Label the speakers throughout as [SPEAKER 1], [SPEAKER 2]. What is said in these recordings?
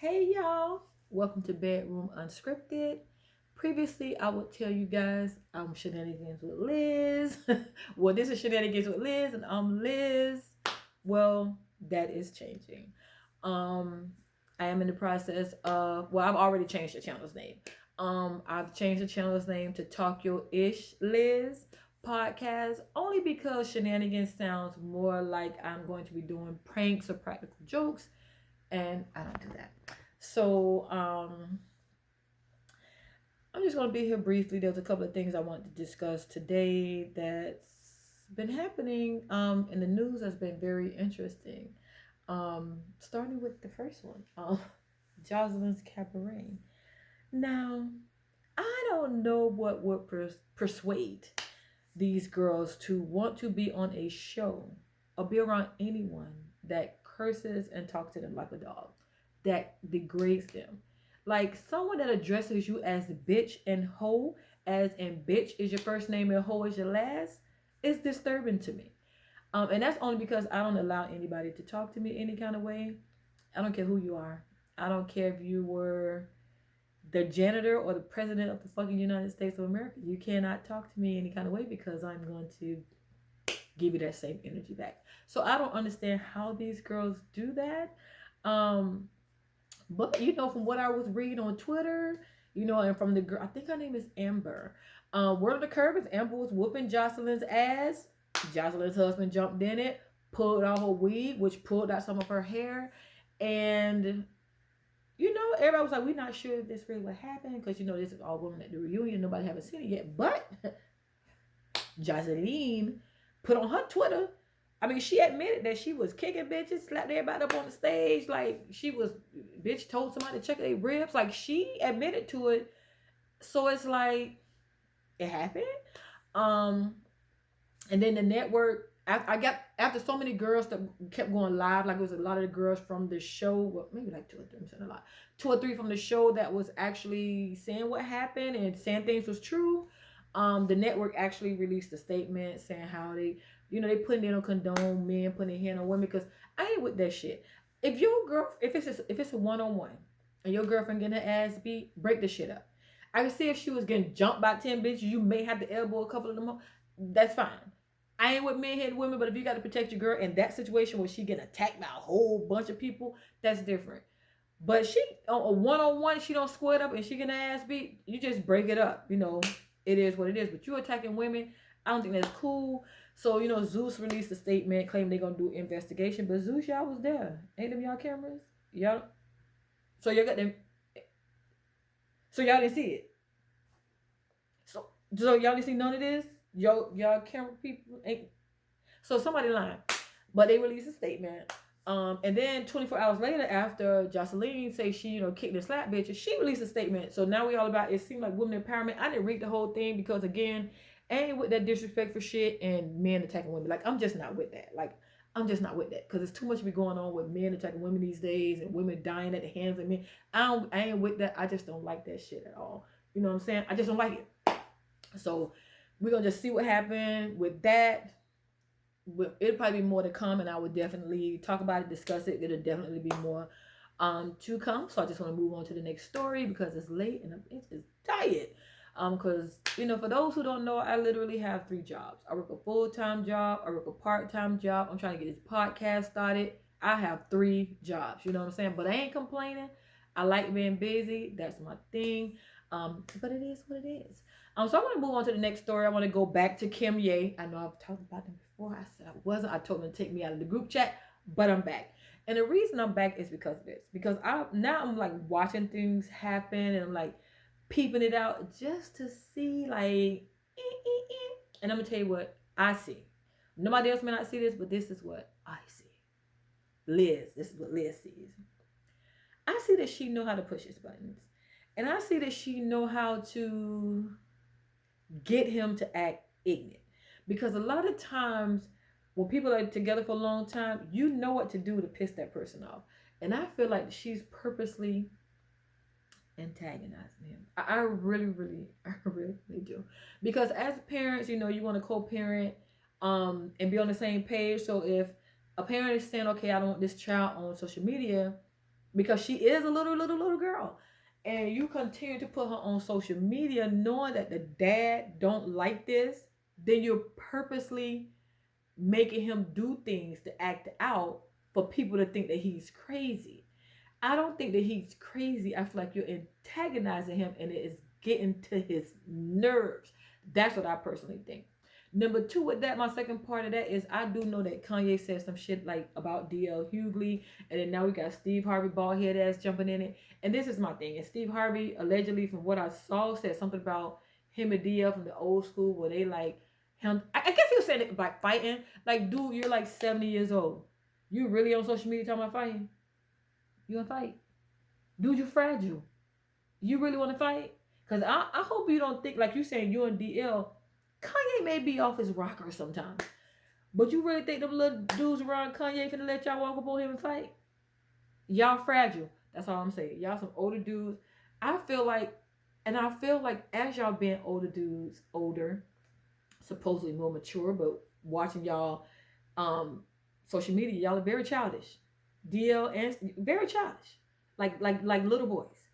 [SPEAKER 1] Hey y'all, welcome to Bedroom Unscripted. Previously, I would tell you guys I'm shenanigans with Liz. Well, this is shenanigans with Liz, and I'm Liz. Well, that is changing. Um, I am in the process of I've already changed the channel's name. I've changed the channel's name to Talk Your Ish Liz podcast only because shenanigans sounds more like I'm going to be doing pranks or practical jokes, and I don't do that. So I'm just gonna be here briefly. There's a couple of things I want to discuss today that's been happening in the news that's been very interesting. Starting with the first one, Joseline's cabaret. Now, I don't know what would persuade these girls to want to be on a show or be around anyone that curses and talks to them like a dog, that degrades them. Like someone that addresses you as bitch and hoe, as in bitch is your first name and hoe is your last, is disturbing to me. And that's only because I don't allow anybody to talk to me any kind of way. I don't care who you are. I don't care if you were the janitor or the president of the fucking United States of America. You cannot talk to me any kind of way because I'm going to give you that same energy back. So I don't understand how these girls do that. Um, but from what I was reading on Twitter, and from the girl, I think her name is Amber. Word of the curve is Amber was whooping Joseline's ass. Joseline's husband jumped in it, pulled out her weave, which pulled out some of her hair, and everybody was like, "We're not sure if this really what happened because this is all women at the reunion. Nobody haven't seen it yet." But Joseline put on her Twitter. I mean, she admitted that she was kicking bitches, slapped everybody up on the stage. Like she was, bitch told somebody to check their ribs. Like she admitted to it. So it's like it happened. Um, and then the network. I got after so many girls that kept going live. Like it was a lot of the girls from the show. Well, maybe like two or three. I'm saying a lot. Two or three from the show that was actually saying what happened and saying things was true. The network actually released a statement saying how they putting in a condone men putting in hand on women because I ain't with that shit. If your girl, if it's a one on one, and your girlfriend getting her ass beat, break the shit up. I can see if she was getting jumped by 10 bitches, you may have to elbow a couple of them. That's fine. I ain't with men headed women, but if you got to protect your girl in that situation where she getting attacked by a whole bunch of people, that's different. But she on a one on one, she don't square up and she get her ass beat. You just break it up. It is what it is. But you attacking women, I don't think that's cool. So Zeus released a statement claiming they're gonna do investigation. But Zeus, y'all was there, ain't them y'all cameras? Y'all. So y'all got them. So y'all didn't see it. So y'all didn't see none of this. Y'all camera people ain't. So somebody lying, but they released a statement. And then 24 hours later, after Joseline say she, kicked and slapped bitches, she released a statement. So now we all about it seemed like women empowerment. I didn't read the whole thing because again, I ain't with that disrespectful shit and men attacking women. Like I'm just not with that. Like I'm just not with that because there's too much be going on with men attacking women these days and women dying at the hands of men. I ain't with that. I just don't like that shit at all. You know what I'm saying? I just don't like it. So we're gonna just see what happened with that. It'll probably be more to come, and I would definitely talk about it, discuss it. It'll definitely be more to come. So I just want to move on to the next story because it's late and I'm just tired. Because for those who don't know, I literally have 3 jobs. I work a full-time job, I work a part-time job. I'm trying to get this podcast started. I have 3 jobs. You know what I'm saying? But I ain't complaining. I like being busy. That's my thing. But it is what it is. So I want to move on to the next story. I want to go back to Kim Ye. I know I've talked about them before. I said I wasn't. I told them to take me out of the group chat, but I'm back. And the reason I'm back is because of this. Because I'm like watching things happen and I'm like peeping it out just to see like, and I'm gonna tell you what I see. Nobody else may not see this, but this is what I see. This is what Liz sees. I see that she know how to push his buttons, and I see that she know how to get him to act ignorant. Because a lot of times when people are together for a long time, you know what to do to piss that person off. And I feel like she's purposely antagonizing him. I really, really, I really, really do. Because as parents, you want to co-parent and be on the same page. So if a parent is saying, okay, I don't want this child on social media, because she is a little girl, and you continue to put her on social media knowing that the dad don't like this, then you're purposely making him do things to act out for people to think that he's crazy. I don't think that he's crazy. I feel like you're antagonizing him and it is getting to his nerves. That's what I personally think. Number two, with that, my second part of that is I do know that Kanye said some shit like about D.L Hughley, and then now we got Steve Harvey bald head ass jumping in it. And this is my thing. And Steve Harvey allegedly, from what I saw, said something about him and DL from the old school where they like him. I guess he was saying it like fighting. Like, dude, you're like 70 years old. You really on social media talking about fighting? You wanna fight? Dude, you fragile. You really wanna fight? Cause I hope you don't think like you saying you and DL. Kanye may be off his rocker sometimes. But you really think them little dudes around Kanye finna let y'all walk up on him and fight? Y'all fragile. That's all I'm saying. Y'all some older dudes. I feel like, and I feel like as y'all being older dudes, older, supposedly more mature, but watching y'all social media, y'all are very childish. DL and very childish. Like little boys.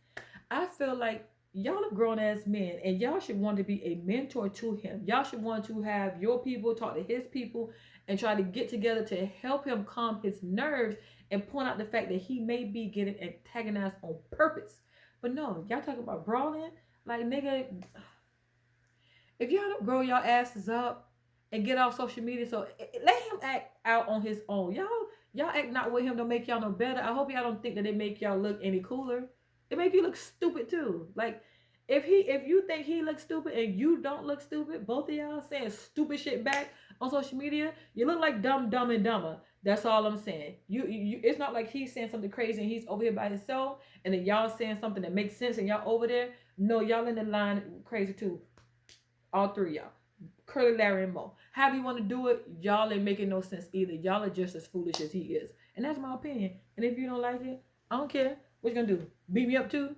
[SPEAKER 1] I feel like y'all are grown ass men and y'all should want to be a mentor to him. Y'all should want to have your people talk to his people and try to get together to help him calm his nerves and point out the fact that he may be getting antagonized on purpose. But no, y'all talking about brawling? Like, nigga, if y'all don't grow y'all asses up and get off social media, so let him act out on his own. Y'all act not with him don't make y'all no better. I hope y'all don't think that it make y'all look any cooler. It make you look stupid too. Like, if you think he looks stupid and you don't look stupid, both of y'all saying stupid shit back on social media, you look like dumb and dumber. That's all I'm saying. You it's not like he's saying something crazy and he's over here by himself, and then y'all saying something that makes sense and y'all over there. No, y'all in the line crazy too. All three of y'all. Curly, Larry, and Mo. However you want to do it, y'all ain't making no sense either. Y'all are just as foolish as he is. And that's my opinion. And if you don't like it, I don't care. What you gonna do? Beat me up too?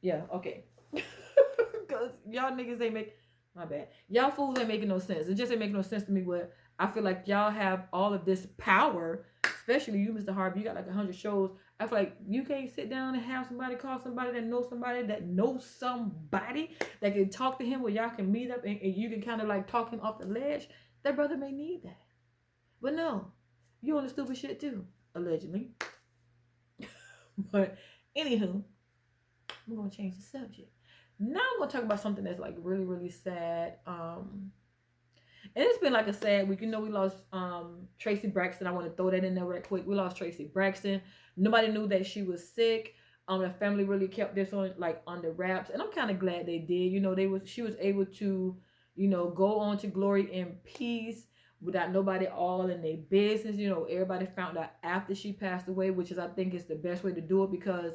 [SPEAKER 1] Yeah, okay. Because y'all niggas ain't make, my bad. Y'all fools ain't making no sense. It just ain't making no sense to me where I feel like y'all have all of this power, especially you, Mr. Harvey. You got like 100 shows. I feel like you can't sit down and have somebody call somebody that knows somebody that can talk to him where y'all can meet up and you can kind of like talk him off the ledge. That brother may need that. But no, you on the stupid shit too, allegedly. But anywho, I'm gonna change the subject. Now I'm gonna talk about something that's like really, really sad. And it's been like a sad week. You know, we lost Tracy Braxton. I want to throw that in there right quick. We lost Tracy Braxton. Nobody knew that she was sick. The family really kept this on like under wraps, and I'm kind of glad they did. You know, she was able to, you know, go on to glory in peace without nobody all in their business. You know, everybody found out after she passed away, which is I think is the best way to do it because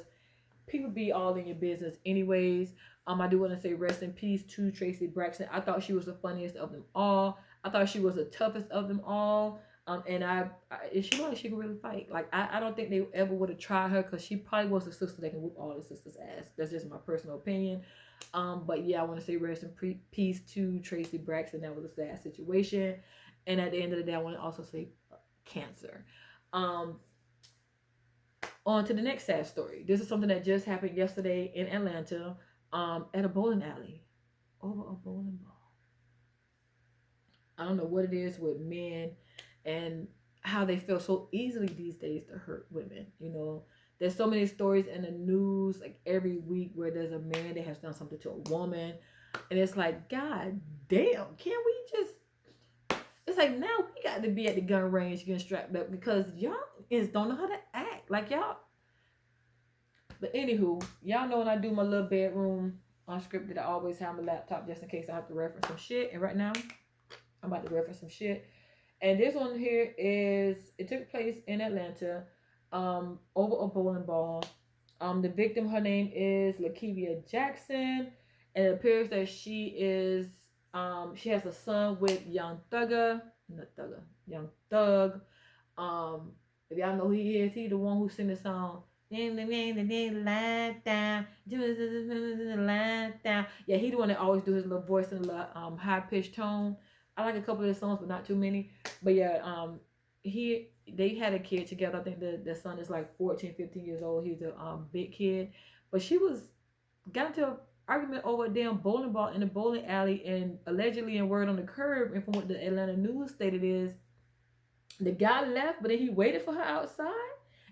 [SPEAKER 1] people be all in your business anyways. I do want to say rest in peace to Tracy Braxton. I thought she was the funniest of them all. I thought she was the toughest of them all. And she looked like she could really fight. Like, I don't think they ever would have tried her because she probably was a sister that can whoop all the sisters' ass. That's just my personal opinion. But yeah, I want to say rest in peace to Tracy Braxton. That was a sad situation. And at the end of the day, I want to also say cancer. On to the next sad story. This is something that just happened yesterday in Atlanta, at a bowling alley, over a bowling ball. I don't know what it is with men and how they feel so easily these days to hurt women. You know, there's so many stories in the news like every week where there's a man that has done something to a woman, and it's like, God damn, can't we just? It's like now we got to be at the gun range getting strapped up because y'all is don't know how to act like y'all. But anywho, y'all know when I do my little bedroom unscripted, I always have my laptop just in case I have to reference some shit. And right now, I'm about to reference some shit. And this one here it took place in Atlanta, over a bowling ball. The victim, her name is LaKevia Jackson, and it appears that she has a son with Young Thug. If y'all know who he is, he the one who sing the song. Yeah, he the one that always do his little voice in a little high pitched tone. I like a couple of his songs, but not too many. But yeah, they had a kid together. I think the son is like 14, 15 years old. He's a big kid. But she was got into an argument over a damn bowling ball in the bowling alley, and allegedly in word on the curb, and from what the Atlanta News stated is the guy left, but then he waited for her outside.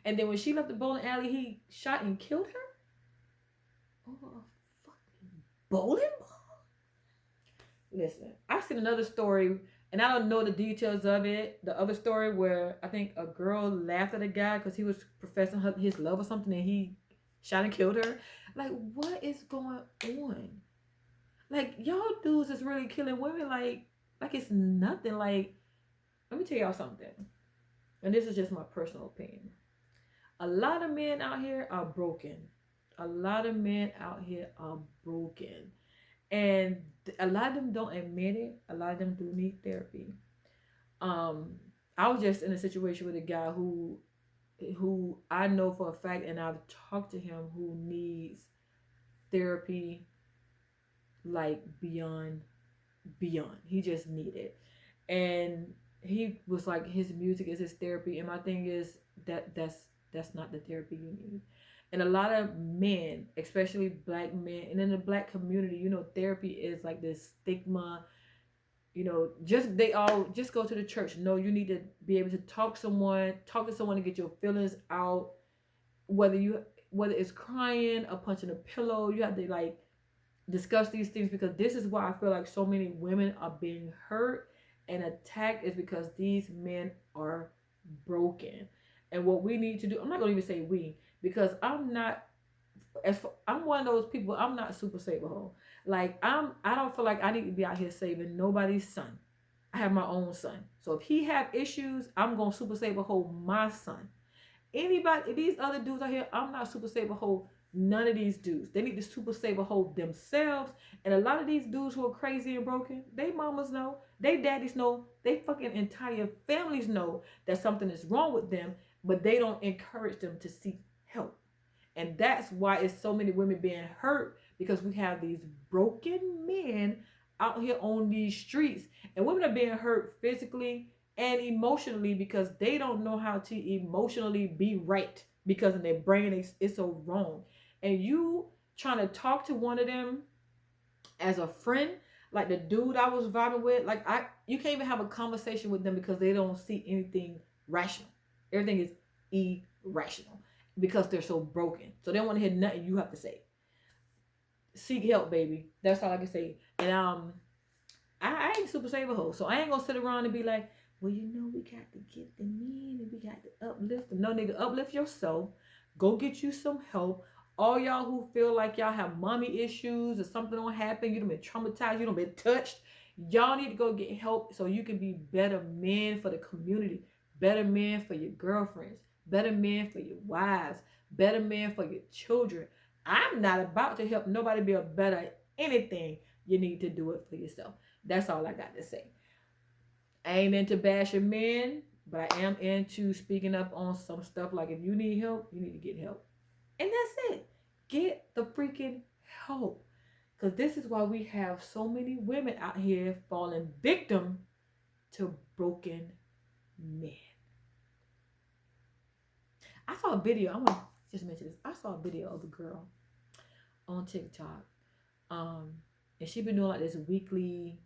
[SPEAKER 1] And then when she left the bowling alley, he shot and killed her over a fucking bowling ball. Listen, I've seen another story, and I don't know the details of it. The other story where I think a girl laughed at a guy because he was professing his love or something, and he shot and killed her. Like, what is going on? Like, y'all dudes is really killing women like it's nothing. Like, let me tell y'all something. And this is just my personal opinion. A lot of men out here are broken. A lot of men out here are broken. And a lot of them don't admit it. A lot of them do need therapy. I was just in a situation with a guy who I know for a fact, and I've talked to him, who needs therapy like beyond. He just needed it. And he was like, his music is his therapy. And my thing is that's not the therapy you need. And a lot of men, especially black men, and in the black community, therapy is like this stigma. They all just go to the church. No, you need to be able to talk to someone to get your feelings out. Whether it's crying or punching a pillow, you have to like discuss these things, because this is why I feel like so many women are being hurt and attacked, is because these men are broken. And what we need to do, I'm not gonna even say we, because I'm one of those people. I'm not super saver hole. Like, I don't feel like I need to be out here saving nobody's son. I have my own son. So if he have issues, I'm gonna super saver hole my son. Anybody, these other dudes out here, I'm not super saver hole none of these dudes. They need to super saver hole themselves. And a lot of these dudes who are crazy and broken, they mamas know, they daddies know, they fucking entire families know that something is wrong with them, but they don't encourage them to seek help. And that's why it's so many women being hurt, because we have these broken men out here on these streets, and women are being hurt physically and emotionally because they don't know how to emotionally be right, because in their brain it's so wrong. And you trying to talk to one of them as a friend, like the dude I was vibing with, like you can't even have a conversation with them because they don't see anything rational. Everything is irrational because they're so broken. So they don't want to hear nothing you have to say. Seek help, baby. That's all I can say. And I ain't super saver hoe, so I ain't gonna sit around and be like, well, we got to get the men and we got to uplift them. No, nigga, uplift yourself. Go get you some help. All y'all who feel like y'all have mommy issues or something don't happen, you done been traumatized, you done been touched, y'all need to go get help so you can be better men for the community, better men for your girlfriends, better men for your wives, better men for your children. I'm not about to help nobody be a better anything. You need to do it for yourself. That's all I got to say. I ain't into bashing men, but I am into speaking up on some stuff. Like, if you need help, you need to get help. And that's it. Get the freaking help. Because this is why we have so many women out here falling victim to broken men. I saw a video. I want to just mention this. I saw a video of a girl on TikTok. And she's been doing like this weekly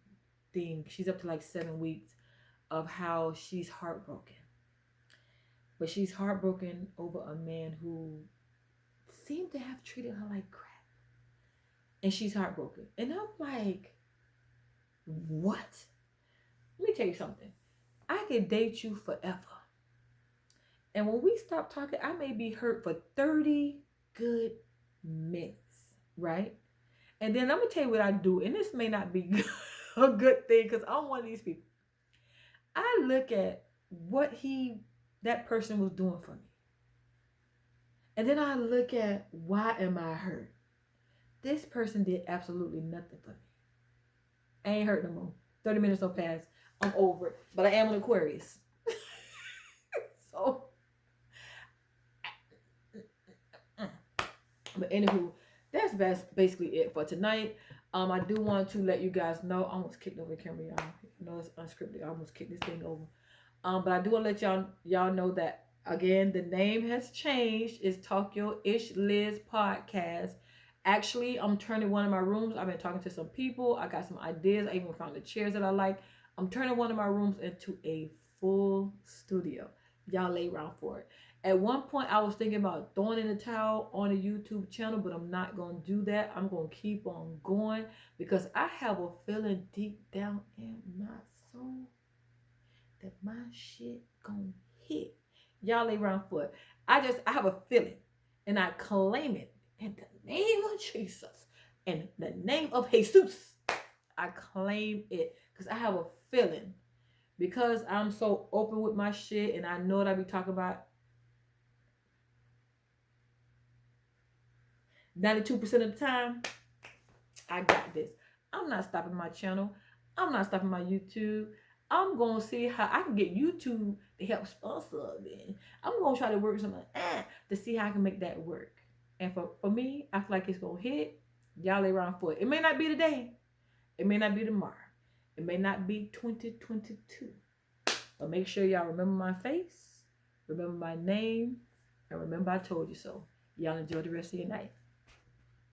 [SPEAKER 1] thing. She's up to like 7 weeks of how she's heartbroken. But she's heartbroken over a man who seemed to have treated her like crap. And she's heartbroken. And I'm like, what? Let me tell you something. I could date you forever. And when we stop talking, I may be hurt for 30 good minutes, right? And then I'm going to tell you what I do. And this may not be a good thing, because I'm one of these people. I look at what that person was doing for me. And then I look at, why am I hurt? This person did absolutely nothing for me. I ain't hurt no more. 30 minutes will pass. I'm over it. But I am an Aquarius. So. But anywho, that's basically it for tonight. I do want to let you guys know, I almost kicked over the camera, y'all. It's unscripted. I almost kicked this thing over. But I do want to let y'all know that again, the name has changed. It's Talk Your Ish Liz Podcast. Actually, I'm turning one of my rooms. I've been talking to some people. I got some ideas. I even found the chairs that I like. I'm turning one of my rooms into a full studio. Y'all lay around for it. At one point, I was thinking about throwing in the towel on a YouTube channel, but I'm not going to do that. I'm going to keep on going because I have a feeling deep down in my soul that my shit gonna hit. Y'all lay around for it. I have a feeling and I claim it in the name of Jesus. In the name of Jesus. I claim it because I have a feeling because I'm so open with my shit and I know what I be talking about 92% of the time. I got this. I'm not stopping my channel. I'm not stopping my YouTube. I'm gonna see how I can get YouTube to help sponsor me. I'm gonna try to work something to see how I can make that work. And for me, I feel like it's gonna hit. Y'all lay around for it. It may not be today. It may not be tomorrow. It may not be 2022. But make sure y'all remember my face, remember my name, and remember I told you so. Y'all enjoy the rest of your night.